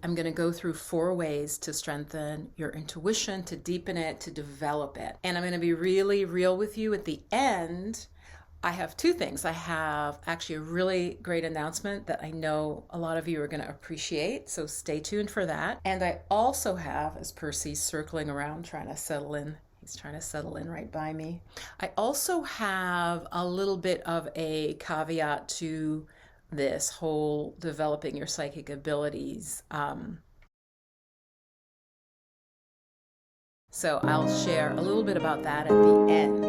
I'm going to go through 4 ways to strengthen your intuition, to deepen it, to develop it. And I'm going to be really real with you at the end. I have 2 things. I have actually a really great announcement that I know a lot of you are going to appreciate, so stay tuned for that. And I also have, as Percy's circling around trying to settle in, he's trying to settle in right by me. I also have a little bit of a caveat to this whole developing your psychic abilities. So I'll share a little bit about that at the end.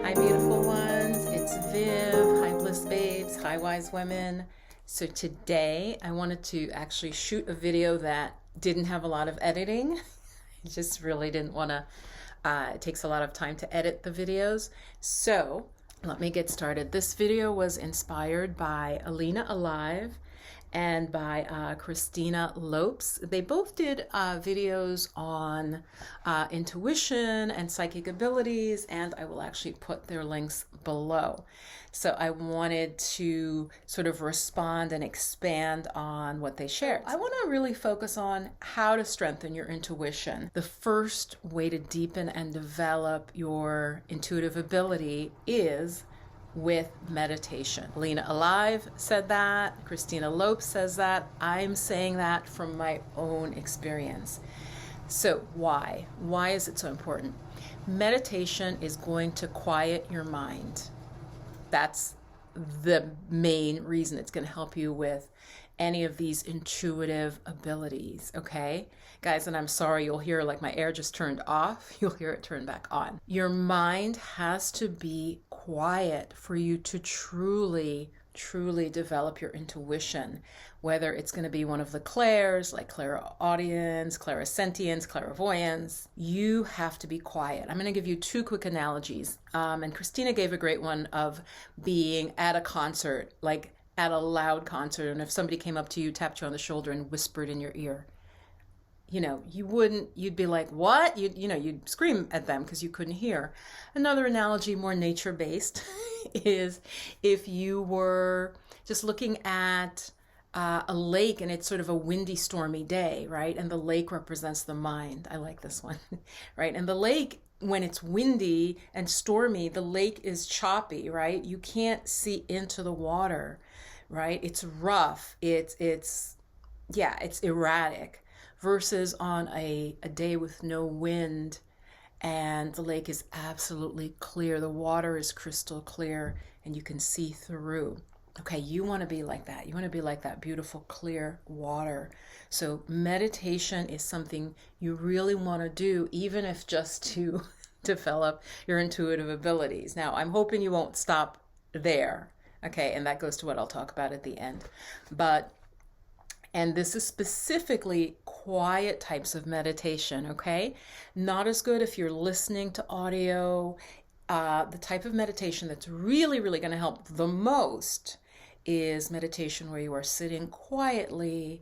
Hi, beautiful ones. It's Viv. Hi, Bliss Babes. Hi, Wise Women. So today I wanted to actually shoot a video that didn't have a lot of editing. I just really didn't want to, it takes a lot of time to edit the videos. So let me get started. This video was inspired by Alina Alive and by Christina Lopes. They both did videos on intuition and psychic abilities, and I will actually put their links below. So I wanted to sort of respond and expand on what they shared. I want to really focus on how to strengthen your intuition. The first way to deepen and develop your intuitive ability is with meditation. Alina Alive said that. Christina Lopes says that. I'm saying that from my own experience. So why? Why is it so important? Meditation is going to quiet your mind. That's the main reason it's going to help you with any of these intuitive abilities, okay? Guys, and I'm sorry, you'll hear like my air just turned off. You'll hear it turn back on. Your mind has to be quiet for you to truly develop your intuition, whether it's going to be one of the clairs, like clairaudience, clairsentience, clairvoyance. You have to be quiet. I'm going to give you 2 quick analogies. And Christina gave a great one of being at a concert, like at a loud concert, and if somebody came up to you, tapped you on the shoulder and whispered in your ear, you know, you'd be like, what? You'd scream at them because you couldn't hear. Another analogy, more nature-based, is if you were just looking at a lake and it's sort of a windy, stormy day, right? And the lake represents the mind. I like this one, right? And the lake, when it's windy and stormy, the lake is choppy, right? You can't see into the water, right? It's rough. It's erratic. Versus on a day with no wind and the lake is absolutely clear. The water is crystal clear and you can see through. Okay, you want to be like that. You want to be like that beautiful, clear water. So meditation is something you really want to do, even if just to develop your intuitive abilities. Now, I'm hoping you won't stop there. Okay, and that goes to what I'll talk about at the end. And this is specifically quiet types of meditation, okay? Not as good if you're listening to audio. The type of meditation that's really going to help the most is meditation where you are sitting quietly,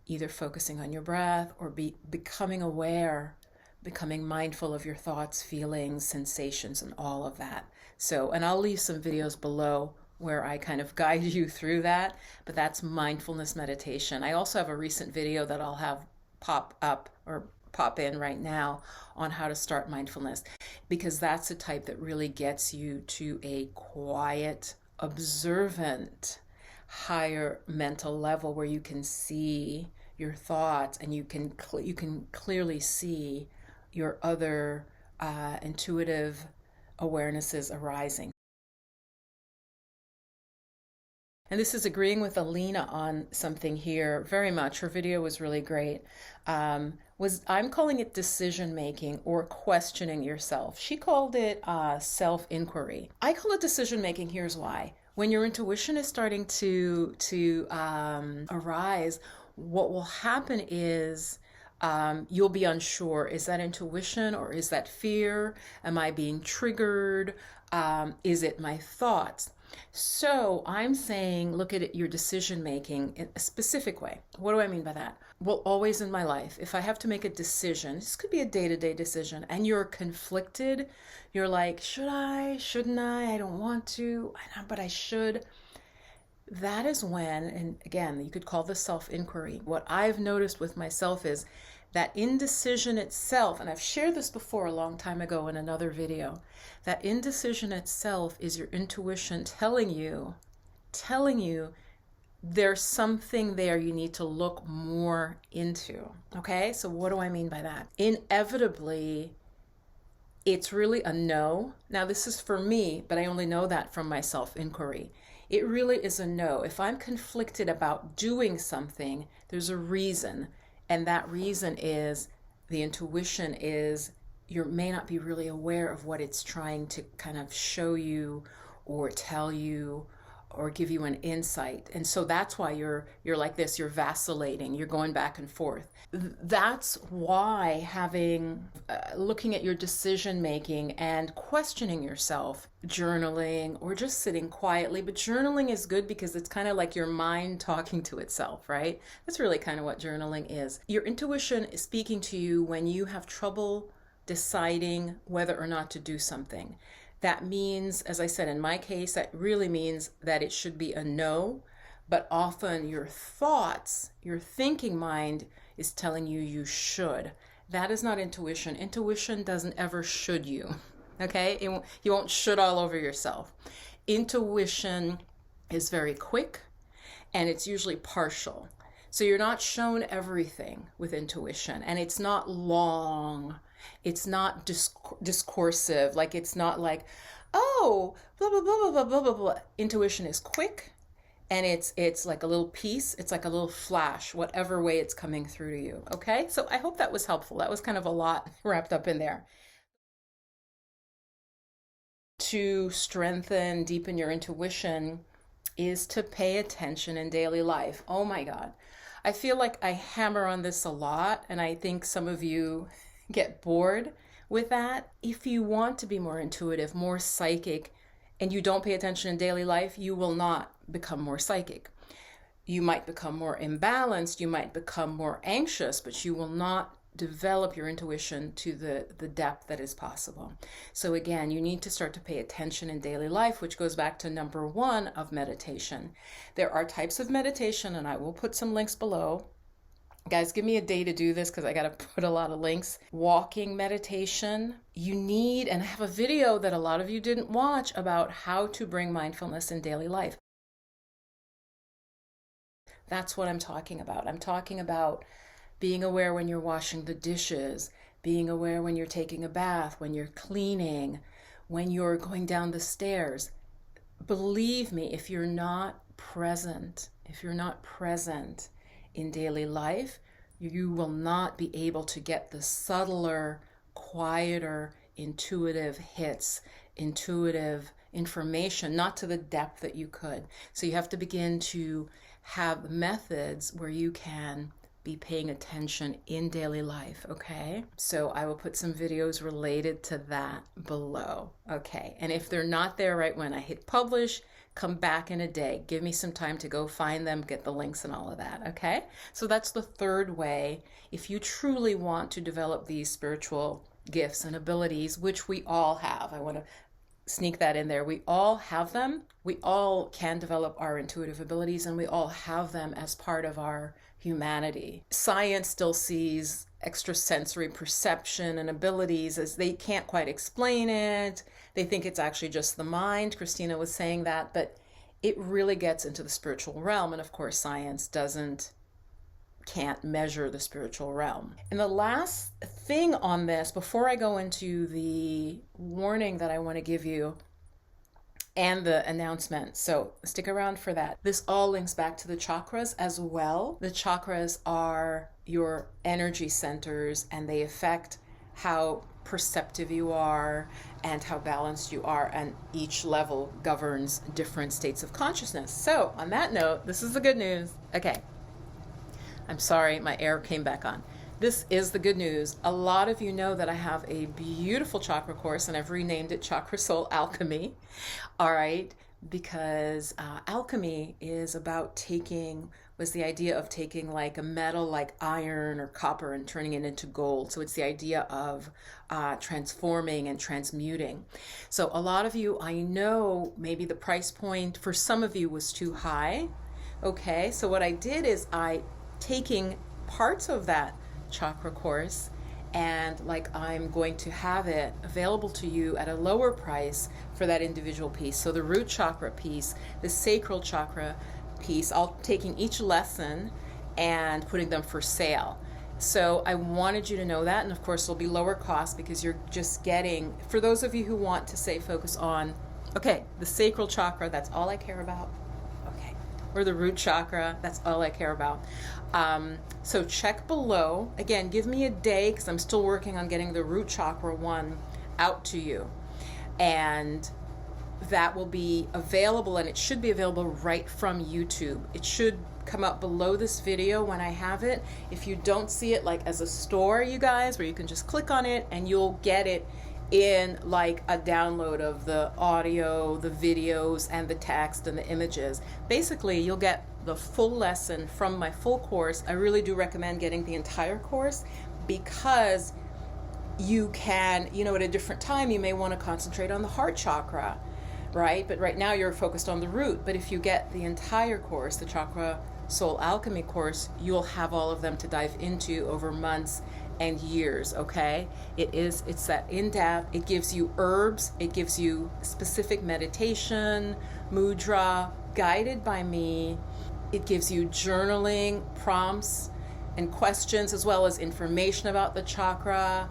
either focusing on your breath or becoming aware, becoming mindful of your thoughts, feelings, sensations, and all of that. So, and I'll leave some videos below where I kind of guide you through that, but that's mindfulness meditation. I also have a recent video that I'll have pop up or pop in right now on how to start mindfulness, because that's the type that really gets you to a quiet, observant, higher mental level where you can see your thoughts and you can clearly see your other intuitive awarenesses arising. And this is agreeing with Alina on something here very much. Her video was really great. I'm calling it decision making or questioning yourself. She called it self-inquiry. I call it decision making. Here's why. When your intuition is starting to arise, what will happen is you'll be unsure. Is that intuition or is that fear? Am I being triggered? Is it my thoughts? So I'm saying, look at your decision making in a specific way. What do I mean by that? Well, always in my life, if I have to make a decision, this could be a day-to-day decision, and you're conflicted, you're like, should I, shouldn't I don't want to, but I should. that is when, and again, you could call this self-inquiry. What I've noticed with myself is that indecision itself, and I've shared this before a long time ago in another video, that indecision itself is your intuition telling you there's something there you need to look more into. Okay, so what do I mean by that? Inevitably, it's really a no. Now, this is for me, but I only know that from my self-inquiry. It really is a no. If I'm conflicted about doing something, there's a reason. And that reason is the intuition is you may not be really aware of what it's trying to kind of show you or tell you or give you an insight. And so that's why you're like this, you're vacillating, you're going back and forth. That's why looking at your decision making and questioning yourself, journaling or just sitting quietly. But journaling is good because it's kind of like your mind talking to itself, right? That's really kind of what journaling is. Your intuition is speaking to you when you have trouble deciding whether or not to do something. That means, as I said, in my case, that really means that it should be a no, but often your thoughts, your thinking mind is telling you you should. That is not intuition. Intuition doesn't ever should you, okay? You won't should all over yourself. Intuition is very quick and it's usually partial. So you're not shown everything with intuition, and it's not long. It's not discursive. Like, it's not like, oh, blah, blah, blah, blah, blah, blah, blah. Intuition is quick, and it's like a little piece. It's like a little flash, whatever way it's coming through to you. Okay? So I hope that was helpful. That was kind of a lot wrapped up in there. To strengthen, deepen your intuition is to pay attention in daily life. Oh my God. I feel like I hammer on this a lot, and I think some of you get bored with that. If you want to be more intuitive, more psychic, and you don't pay attention in daily life, you will not become more psychic. You might become more imbalanced, you might become more anxious, but you will not develop your intuition to the depth that is possible. So again, you need to start to pay attention in daily life, which goes back to number 1 of meditation. There are types of meditation, and I will put some links below. Guys, give me a day to do this because I got to put a lot of links. Walking meditation. You need, and I have a video that a lot of you didn't watch about how to bring mindfulness in daily life. That's what I'm talking about. I'm talking about being aware when you're washing the dishes, being aware when you're taking a bath, when you're cleaning, when you're going down the stairs. Believe me, if you're not present in daily life, you will not be able to get the subtler, quieter, intuitive hits, intuitive information, not to the depth that you could. So you have to begin to have methods where you can be paying attention in daily life, okay? So I will put some videos related to that below, okay? And if they're not there right when I hit publish, come back in a day. Give me some time to go find them, get the links and all of that, okay? So that's the third way. If you truly want to develop these spiritual gifts and abilities, which we all have, I want to sneak that in there. We all have them. We all can develop our intuitive abilities, and we all have them as part of our humanity. Science still sees extrasensory perception and abilities as they can't quite explain it. They think it's actually just the mind. Christina was saying that, but it really gets into the spiritual realm. And of course, science can't measure the spiritual realm. And the last thing on this, before I go into the warning that I want to give you and the announcement, so stick around for that. This all links back to the chakras as well. The chakras are your energy centers, and they affect how perceptive you are and how balanced you are, and each level governs different states of consciousness. So on that note, this is the good news. Okay. I'm sorry, my air came back on. This is the good news. A lot of you know that I have a beautiful chakra course, and I've renamed it Chakra Soul Alchemy. All right, because alchemy is about taking was the idea of taking like a metal like iron or copper and turning it into gold. So it's the idea of transforming and transmuting. So a lot of you, I know maybe the price point for some of you was too high. Okay, so what I did is I taking parts of that chakra course, and like I'm going to have it available to you at a lower price for that individual piece. So the root chakra piece, the sacral chakra piece, I'll taking each lesson and putting them for sale. So I wanted you to know that, and of course it'll be lower cost because you're just getting, for those of you who want to say focus on, okay, the sacral chakra, that's all I care about. Okay, or the root chakra, that's all I care about. So check below. Again, give me a day because I'm still working on getting the root chakra one out to you. And that will be available, and it should be available right from YouTube. It should come up below this video when I have it. If you don't see it like as a store, you guys, where you can just click on it and you'll get it in like a download of the audio, the videos, and the text and the images. Basically, you'll get the full lesson from my full course. I really do recommend getting the entire course because you can, you know, at a different time, you may want to concentrate on the heart chakra, right? But right now you're focused on the root. But if you get the entire course, the Chakra Soul Alchemy course, you'll have all of them to dive into over months and years, okay? It's that in-depth. It gives you herbs, it gives you specific meditation, mudra, guided by me. It gives you journaling, prompts, and questions, as well as information about the chakra.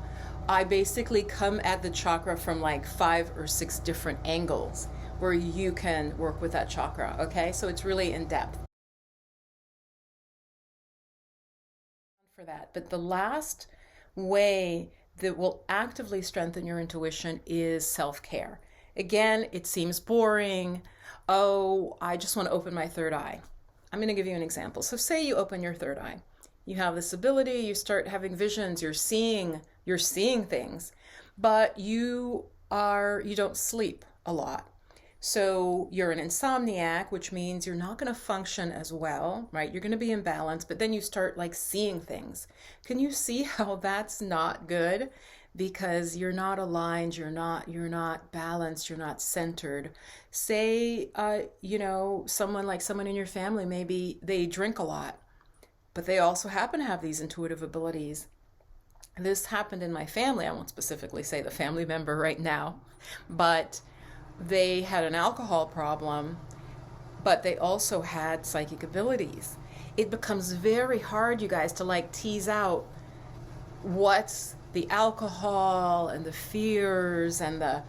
I basically come at the chakra from like 5 or 6 different angles where you can work with that chakra, okay? So it's really in depth. For that. But the last way that will actively strengthen your intuition is self-care. Again, it seems boring. Oh, I just want to open my third eye. I'm going to give you an example. So say you open your third eye. You have this ability, you start having visions, you're seeing things, but you don't sleep a lot. So you're an insomniac, which means you're not going to function as well, right? You're going to be imbalanced, but then you start like seeing things. Can you see how that's not good? Because you're not aligned, you're not balanced, you're not centered. Say, someone in your family, maybe they drink a lot, but they also happen to have these intuitive abilities. This happened in my family. I won't specifically say the family member right now, but they had an alcohol problem, but they also had psychic abilities. It becomes very hard, you guys, to like tease out what's the alcohol and the fears and the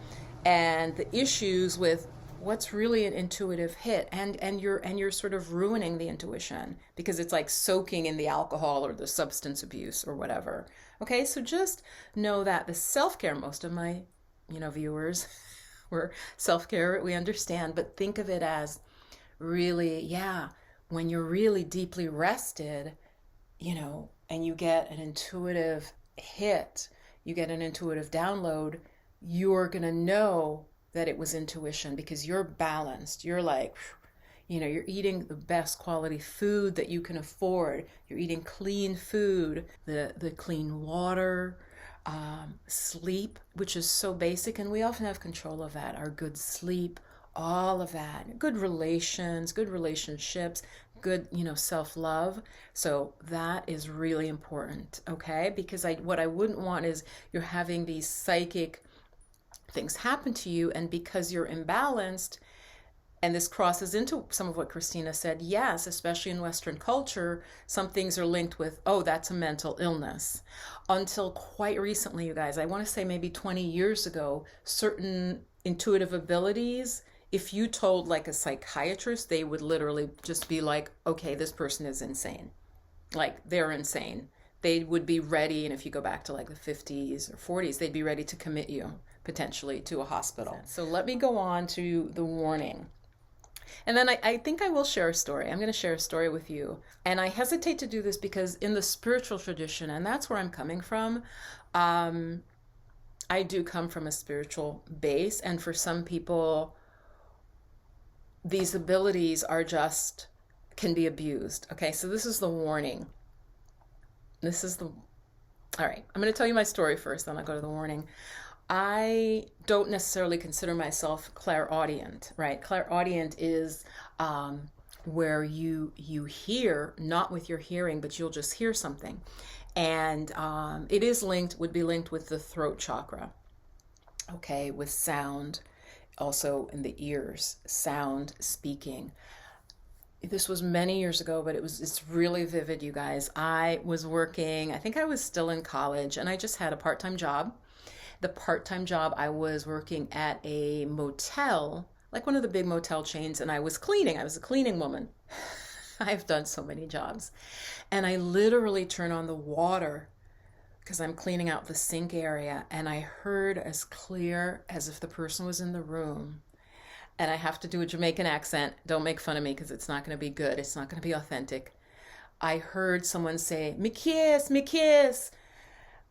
issues with what's really an intuitive hit, and you're sort of ruining the intuition because it's like soaking in the alcohol or the substance abuse or whatever. Okay, so just know that the self-care, most of my viewers were self-care, we understand, but think of it as really, when you're really deeply rested, and you get an intuitive hit, you get an intuitive download, you're gonna know that it was intuition because you're balanced. You're like, you're eating the best quality food that you can afford. You're eating clean food, the clean water, sleep, which is so basic, and we often have control of that. Our good sleep, all of that, good relations, good relationships, good, self-love. So that is really important, okay? Because what I wouldn't want is you're having these psychic things happen to you, and because you're imbalanced, and this crosses into some of what Christina said, yes, especially in Western culture, some things are linked with, oh, that's a mental illness. Until quite recently, you guys, I want to say maybe 20 years ago, certain intuitive abilities, if you told like a psychiatrist, they would literally just be like, okay, this person is insane. Like, they're insane. They would be ready, and if you go back to like the 50s or 40s, they'd be ready to commit you potentially to a hospital. So let me go on to the warning. And then I think I will share a story. I'm going to share a story with you. And I hesitate to do this because in the spiritual tradition, and that's where I'm coming from, I do come from a spiritual base. And for some people, these abilities are just can be abused. Okay, so this is the warning. All right, I'm going to tell you my story first, then I'll go to the warning. I don't necessarily consider myself clairaudient, right? Clairaudient is where you hear, not with your hearing, but you'll just hear something. And it is would be linked with the throat chakra, okay, with sound, also in the ears, sound, speaking. This was many years ago, but it's really vivid, you guys. I was working, I think I was still in college, and I just had a part-time job. The part-time job, I was working at a motel, like one of the big motel chains, and I was cleaning. I was a cleaning woman. I've done so many jobs. And I literally turn on the water because I'm cleaning out the sink area, and I heard as clear as if the person was in the room. And I have to do a Jamaican accent. Don't make fun of me because it's not going to be good. It's not going to be authentic. I heard someone say, "Me kiss, me kiss."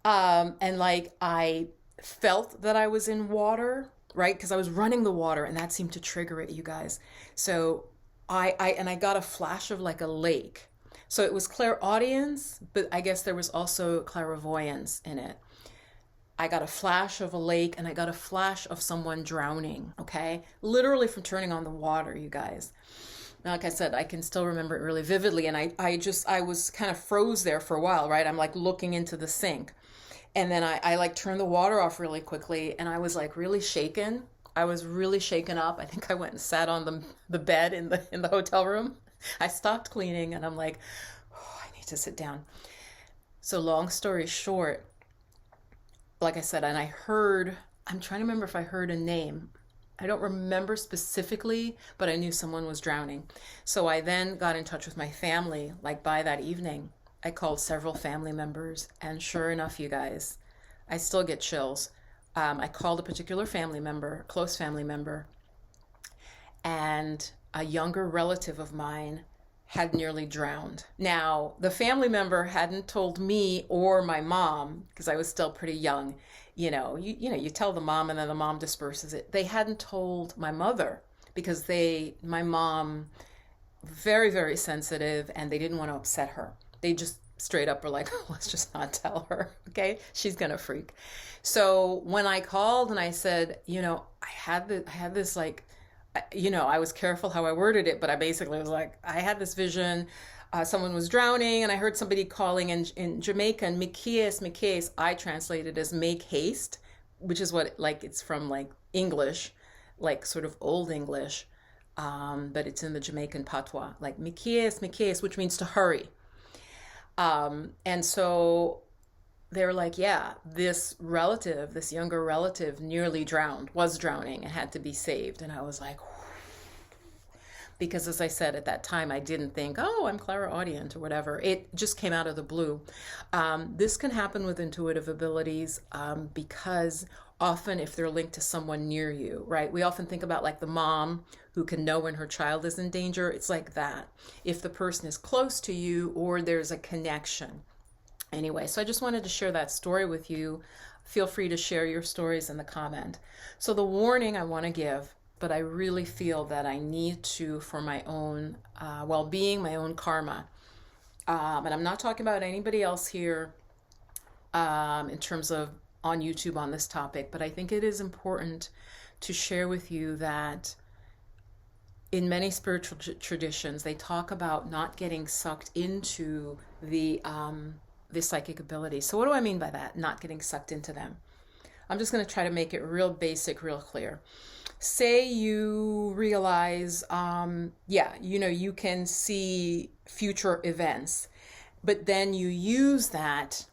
And like I felt that I was in water, right? Because I was running the water, and that seemed to trigger it, you guys. So I got a flash of like a lake. So it was clairaudience, but I guess there was also clairvoyance in it. I got a flash of a lake, and I got a flash of someone drowning, okay? Literally from turning on the water, you guys. Like I said, I can still remember it really vividly, and I was kind of froze there for a while, right? I'm like looking into the sink. And then I like turned the water off really quickly, and I was like really shaken. I was really shaken up. I think I went and sat on the bed in the hotel room. I stopped cleaning, and I'm like, oh, I need to sit down. So long story short, like I said, and I'm trying to remember if I heard a name. I don't remember specifically, but I knew someone was drowning. So I then got in touch with my family, like by that evening. I called several family members, and sure enough, you guys, I still get chills. I called a particular family member, close family member, and a younger relative of mine had nearly drowned. Now, the family member hadn't told me or my mom, because I was still pretty young. You tell the mom, and then the mom disperses it. They hadn't told my mother because my mom, very, very sensitive, and they didn't want to upset her. They just straight up were like, let's just not tell her, okay? She's gonna freak. So when I called and I said, I had this like, I was careful how I worded it, but I basically was like, I had this vision, someone was drowning, and I heard somebody calling in Jamaican, "Mikies." I translated as "make haste," which is what, like, it's from like English, like sort of Old English, but it's in the Jamaican patois, like "Mikies," which means to hurry. And so they were like, yeah, this younger relative was drowning and had to be saved. And I was like, because as I said, at that time, I didn't think, oh, I'm clairaudient or whatever. It just came out of the blue. This can happen with intuitive abilities because often if they're linked to someone near you, right? We often think about like the mom who can know when her child is in danger. It's like that. If the person is close to you or there's a connection. Anyway, so I just wanted to share that story with you. Feel free to share your stories in the comment. So the warning I want to give, but I really feel that I need to, for my own well-being, my own karma. And I'm not talking about anybody else here in terms of on YouTube on this topic, but I think it is important to share with you that in many spiritual traditions, they talk about not getting sucked into the psychic abilities. So what do I mean by that? Not getting sucked into them. I'm just going to try to make it real basic, real clear. Say you realize, you can see future events, but then you use that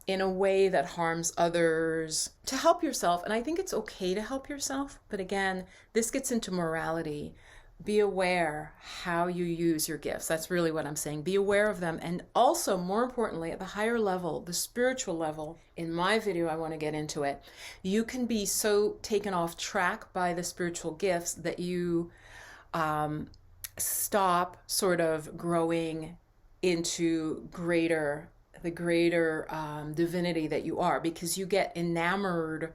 in a way that harms others to help yourself. And I think it's okay to help yourself. But again, this gets into morality. Be aware how you use your gifts. That's really what I'm saying. Be aware of them. And also, more importantly, at the higher level, the spiritual level, in my video, I want to get into it. You can be so taken off track by the spiritual gifts that you stop sort of growing into the greater divinity that you are, because you get enamored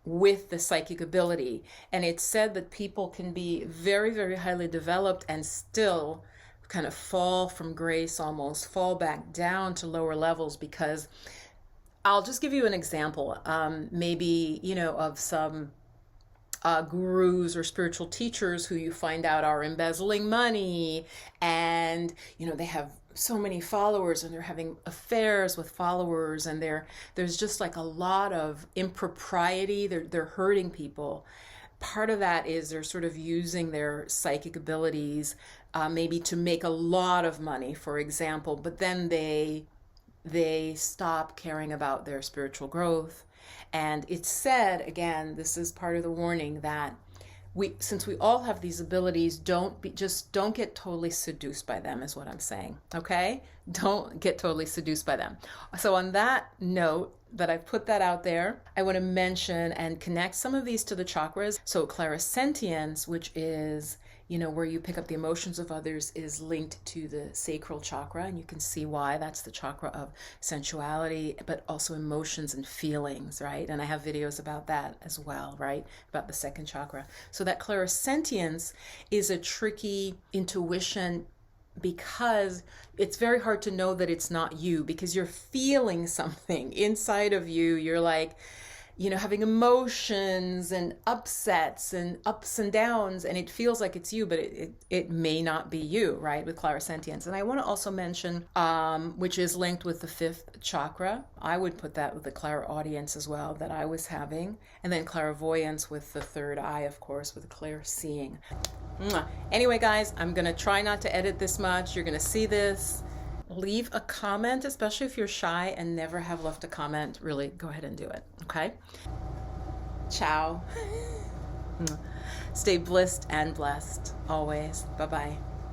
with the psychic ability. And it's said that people can be very, very highly developed and still kind of fall from grace, almost fall back down to lower levels. Because I'll just give you an example, maybe, of some gurus or spiritual teachers who you find out are embezzling money, and they have so many followers, and they're having affairs with followers, and there's just like a lot of impropriety. They're hurting people. Part of that is they're sort of using their psychic abilities, maybe to make a lot of money, for example, but then they stop caring about their spiritual growth. And it's said, again, this is part of the warning, that since we all have these abilities, don't get totally seduced by them, is what I'm saying. Okay? Don't get totally seduced by them. So on that note, that I've put that out there, I want to mention and connect some of these to the chakras. So clairsentience, which is, where you pick up the emotions of others, is linked to the sacral chakra, and you can see why. That's the chakra of sensuality, but also emotions and feelings, right? And I have videos about that as well, right? About the second chakra. So that clairsentience is a tricky intuition, because it's very hard to know that it's not you, because you're feeling something inside of you. You're like, having emotions and upsets and ups and downs, and it feels like it's you, but it may not be you, right? With clairsentience. And I want to also mention, which is linked with the fifth chakra. I would put that with the clairaudience as well, that I was having. And then clairvoyance with the third eye, of course, with the clear seeing. Anyway, guys, I'm going to try not to edit this much. You're going to see this. Leave a comment, especially if you're shy and never have left a comment. Really, go ahead and do it, okay? Ciao. Stay blissed and blessed always. Bye-bye.